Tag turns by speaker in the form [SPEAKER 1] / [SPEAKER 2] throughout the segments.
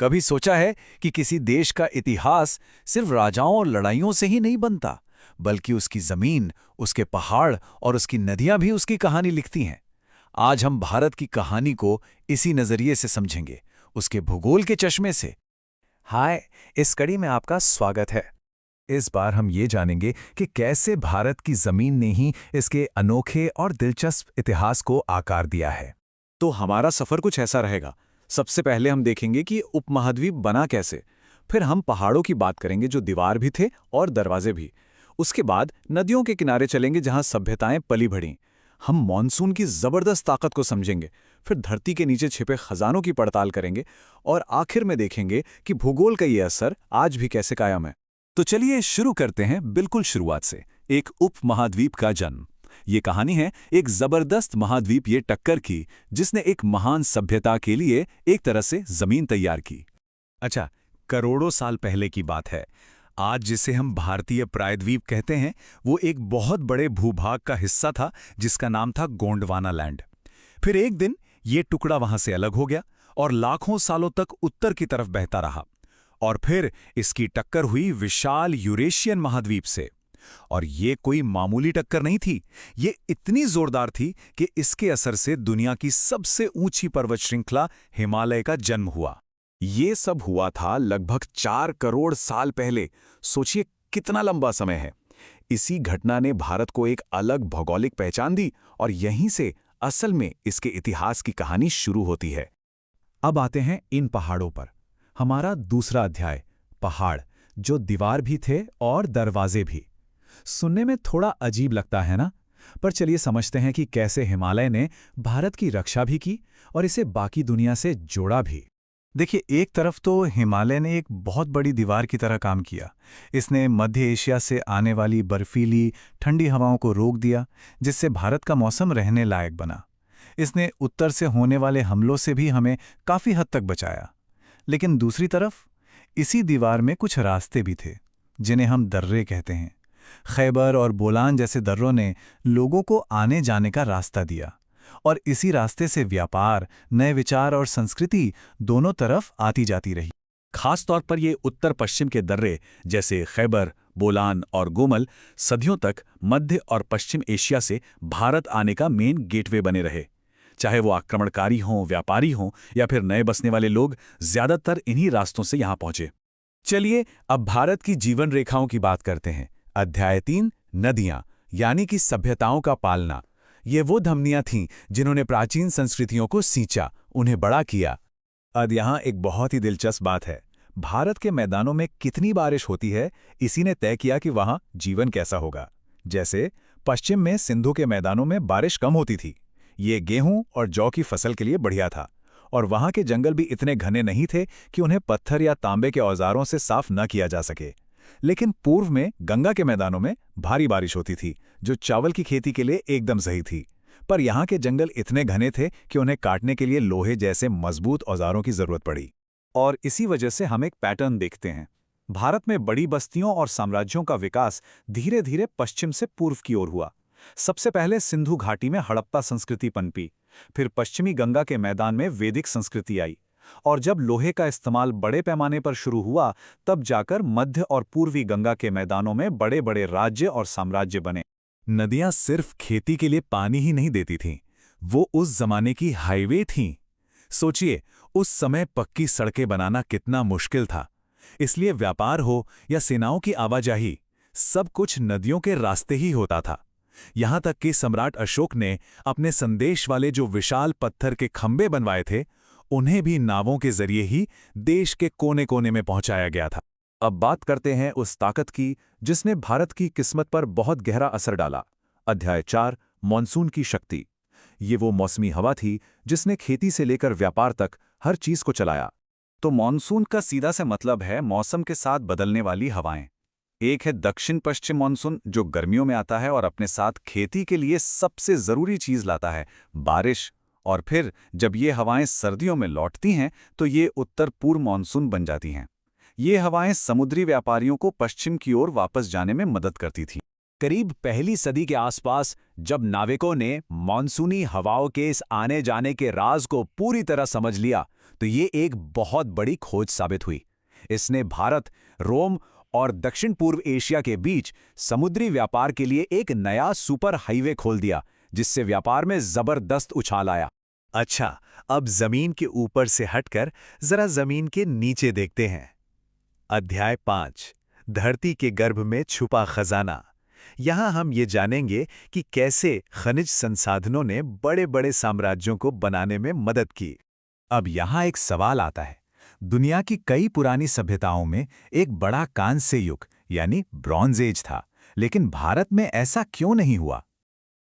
[SPEAKER 1] कभी सोचा है कि किसी देश का इतिहास सिर्फ राजाओं और लड़ाइयों से ही नहीं बनता, बल्कि उसकी जमीन, उसके पहाड़ और उसकी नदियां भी उसकी कहानी लिखती हैं। आज हम भारत की कहानी को इसी नजरिए से समझेंगे, उसके भूगोल के चश्मे से।
[SPEAKER 2] हाय, इस कड़ी में आपका स्वागत है। इस बार हम ये जानेंगे कि कैसे भारत की जमीन ने ही इसके अनोखे और दिलचस्प इतिहास को आकार दिया है।
[SPEAKER 1] तो हमारा सफर कुछ ऐसा रहेगा। सबसे पहले हम देखेंगे कि उपमहाद्वीप बना कैसे। फिर हम पहाड़ों की बात करेंगे जो दीवार भी थे और दरवाजे भी। उसके बाद नदियों के किनारे चलेंगे जहां सभ्यताएं पली बढ़ीं। हम मॉनसून की जबरदस्त ताकत को समझेंगे। फिर धरती के नीचे छिपे खजानों की पड़ताल करेंगे और आखिर में देखेंगे कि भूगोल का ये असर आज भी कैसे कायम है।
[SPEAKER 2] तो चलिए शुरू करते हैं बिल्कुल शुरुआत से, एक उपमहाद्वीप का जन्म। ये कहानी है एक जबरदस्त महाद्वीपीय टक्कर की, जिसने एक महान सभ्यता के लिए एक तरह से जमीन तैयार की। अच्छा, करोड़ों साल पहले की बात है। आज जिसे हम भारतीय प्रायद्वीप कहते हैं, वो एक बहुत बड़े भूभाग का हिस्सा था जिसका नाम था गोंडवाना लैंड। फिर एक दिन ये टुकड़ा वहां से अलग हो गया और लाखों सालों तक उत्तर की तरफ बहता रहा। और फिर इसकी टक्कर हुई विशाल यूरेशियन महाद्वीप से। और ये कोई मामूली टक्कर नहीं थी, ये इतनी जोरदार थी कि इसके असर से दुनिया की सबसे ऊंची पर्वत श्रृंखला हिमालय का जन्म हुआ। ये सब हुआ था लगभग 4 करोड़ साल पहले। सोचिए कितना लंबा समय है। इसी घटना ने भारत को एक अलग भौगोलिक पहचान दी और यहीं से असल में इसके इतिहास की कहानी शुरू होती है। अब आते हैं इन पहाड़ों पर। हमारा दूसरा अध्याय, पहाड़ जो दीवार भी थे और दरवाजे भी। सुनने में थोड़ा अजीब लगता है ना, पर चलिए समझते हैं कि कैसे हिमालय ने भारत की रक्षा भी की और इसे बाकी दुनिया से जोड़ा भी। देखिए, एक तरफ तो हिमालय ने एक बहुत बड़ी दीवार की तरह काम किया। इसने मध्य एशिया से आने वाली बर्फीली ठंडी हवाओं को रोक दिया, जिससे भारत का मौसम रहने लायक बना। इसने उत्तर से होने वाले हमलों से भी हमें काफ़ी हद तक बचाया। लेकिन दूसरी तरफ इसी दीवार में कुछ रास्ते भी थे, जिन्हें हम दर्रे कहते हैं। खैबर और बोलान जैसे दर्रों ने लोगों को आने जाने का रास्ता दिया, और इसी रास्ते से व्यापार, नए विचार और संस्कृति दोनों तरफ आती जाती रही। खास तौर पर ये उत्तर पश्चिम के दर्रे जैसे खैबर, बोलान और गोमल सदियों तक मध्य और पश्चिम एशिया से भारत आने का मेन गेटवे बने रहे। चाहे वो आक्रमणकारी हों, व्यापारी हों या फिर नए बसने वाले लोग, ज्यादातर इन्हीं रास्तों से यहां पहुंचे। चलिए अब भारत की जीवन रेखाओं की बात करते हैं। अध्याय 3, नदियां, यानी कि सभ्यताओं का पालना। ये वो धमनियां थीं जिन्होंने प्राचीन संस्कृतियों को सींचा, उन्हें बड़ा किया। अब यहाँ एक बहुत ही दिलचस्प बात है। भारत के मैदानों में कितनी बारिश होती है, इसी ने तय किया कि वहाँ जीवन कैसा होगा। जैसे पश्चिम में सिंधु के मैदानों में बारिश कम होती थी। ये गेहूं और जौ की फसल के लिए बढ़िया था। और वहाँ के जंगल भी इतने घने नहीं थे कि उन्हें पत्थर या तांबे के औजारों से साफ न किया जा सके। लेकिन पूर्व में गंगा के मैदानों में भारी बारिश होती थी, जो चावल की खेती के लिए एकदम सही थी। पर यहाँ के जंगल इतने घने थे कि उन्हें काटने के लिए लोहे जैसे मजबूत औजारों की जरूरत पड़ी। और इसी वजह से हम एक पैटर्न देखते हैं। भारत में बड़ी बस्तियों और साम्राज्यों का विकास धीरे धीरे पश्चिम से पूर्व की ओर हुआ। सबसे पहले सिंधु घाटी में हड़प्पा संस्कृति पनपी, फिर पश्चिमी गंगा के मैदान में वैदिक संस्कृति आई, और जब लोहे का इस्तेमाल बड़े पैमाने पर शुरू हुआ, तब जाकर मध्य और पूर्वी गंगा के मैदानों में बड़े बड़े राज्य और साम्राज्य बने। नदियां सिर्फ खेती के लिए पानी ही नहीं देती थीं, वो उस जमाने की हाईवे थीं। सोचिए, उस समय पक्की सड़कें बनाना कितना मुश्किल था। इसलिए व्यापार हो या सेनाओं की आवाजाही, सब कुछ नदियों के रास्ते ही होता था। यहां तक कि सम्राट अशोक ने अपने संदेश वाले जो विशाल पत्थर के खंबे बनवाए थे, उन्हें भी नावों के जरिए ही देश के कोने कोने में पहुंचाया गया था। अब बात करते हैं उस ताकत की जिसने भारत की किस्मत पर बहुत गहरा असर डाला। अध्याय 4, मॉनसून की शक्ति। ये वो मौसमी हवा थी जिसने खेती से लेकर व्यापार तक हर चीज को चलाया। तो मॉनसून का सीधा से मतलब है मौसम के साथ बदलने वाली हवाएं। एक है दक्षिण पश्चिम मॉनसून, जो गर्मियों में आता है और अपने साथ खेती के लिए सबसे जरूरी चीज लाता है, बारिश। और फिर जब ये हवाएं सर्दियों में लौटती हैं तो ये उत्तर पूर्व मॉनसून बन जाती हैं। ये हवाएं समुद्री व्यापारियों को पश्चिम की ओर वापस जाने में मदद करती थीं। करीब पहली सदी के आसपास जब नाविकों ने मानसूनी हवाओं के इस आने जाने के राज को पूरी तरह समझ लिया, तो ये एक बहुत बड़ी खोज साबित हुई। इसने भारत, रोम और दक्षिण पूर्व एशिया के बीच समुद्री व्यापार के लिए एक नया सुपर हाईवे खोल दिया, जिससे व्यापार में जबरदस्त उछाल आया।
[SPEAKER 3] अच्छा, अब जमीन के ऊपर से हटकर जरा जमीन के नीचे देखते हैं। अध्याय 5, धरती के गर्भ में छुपा खजाना। यहाँ हम ये जानेंगे कि कैसे खनिज संसाधनों ने बड़े-बड़े साम्राज्यों को बनाने में मदद की।
[SPEAKER 2] अब यहाँ एक सवाल आता है, दुनिया की कई पुरानी सभ्यताओं में एक बड़ा कांस्य युग यानी ब्रॉन्ज एज था, लेकिन भारत में ऐसा क्यों नहीं हुआ?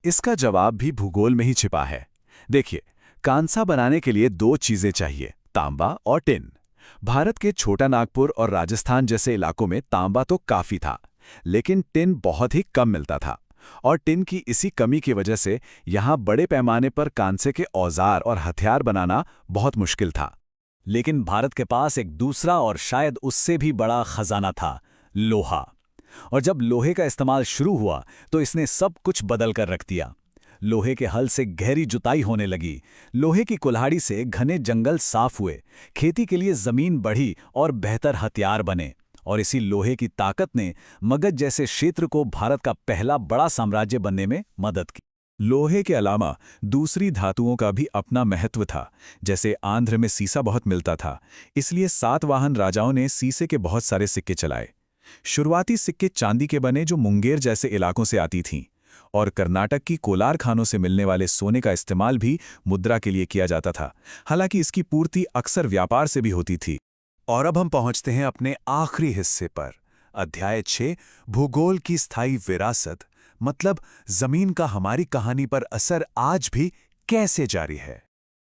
[SPEAKER 2] इसका जवाब भी भूगोल में ही छिपा है। देखिए, कांसा बनाने के लिए दो चीजें चाहिए, तांबा और टिन। भारत के छोटा नागपुर और राजस्थान जैसे इलाकों में तांबा तो काफी था, लेकिन टिन बहुत ही कम मिलता था, और टिन की इसी कमी की वजह से यहाँ बड़े पैमाने पर कांसे के औजार और हथियार बनाना बहुत मुश्किल था। लेकिन भारत के पास एक दूसरा और शायद उससे भी बड़ा खजाना था, लोहा। और जब लोहे का इस्तेमाल शुरू हुआ तो इसने सब कुछ बदल कर रख दिया। लोहे के हल से गहरी जुताई होने लगी, लोहे की कुल्हाड़ी से घने जंगल साफ हुए, खेती के लिए जमीन बढ़ी और बेहतर हथियार बने। और इसी लोहे की ताकत ने मगध जैसे क्षेत्र को भारत का पहला बड़ा साम्राज्य बनने में मदद की। लोहे के अलावा दूसरी धातुओं का भी अपना महत्व था। जैसे आंध्र में सीसा बहुत मिलता था, इसलिए सातवाहन राजाओं ने सीसे के बहुत सारे सिक्के चलाए। शुरुआती सिक्के चांदी के बने जो मुंगेर जैसे इलाकों से आती थीं, और कर्नाटक की कोलार खानों से मिलने वाले सोने का इस्तेमाल भी मुद्रा के लिए किया जाता था। हालांकि इसकी पूर्ति अक्सर व्यापार से भी होती थी।
[SPEAKER 3] और अब हम पहुंचते हैं अपने आखिरी हिस्से पर, अध्याय 6, भूगोल की स्थायी विरासत, मतलब जमीन का हमारी कहानी पर असर आज भी कैसे जारी है।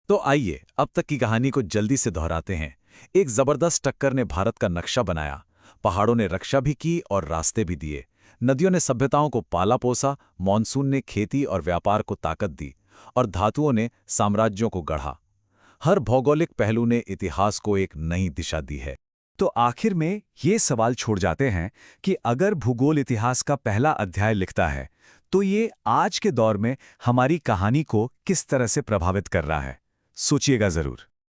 [SPEAKER 1] तो आइए अब तक की कहानी को जल्दी से दोहराते हैं। एक जबरदस्त टक्कर ने भारत का नक्शा बनाया, पहाड़ों ने रक्षा भी की और रास्ते भी दिए, नदियों ने सभ्यताओं को पाला पोसा, मानसून ने खेती और व्यापार को ताकत दी, और धातुओं ने साम्राज्यों को गढ़ा। हर भौगोलिक पहलू ने इतिहास को एक नई दिशा दी है।
[SPEAKER 2] तो आखिर में ये सवाल छोड़ जाते हैं कि अगर भूगोल इतिहास का पहला अध्याय लिखता है, तो ये आज के दौर में हमारी कहानी को किस तरह से प्रभावित कर रहा है? सोचिएगा जरूर।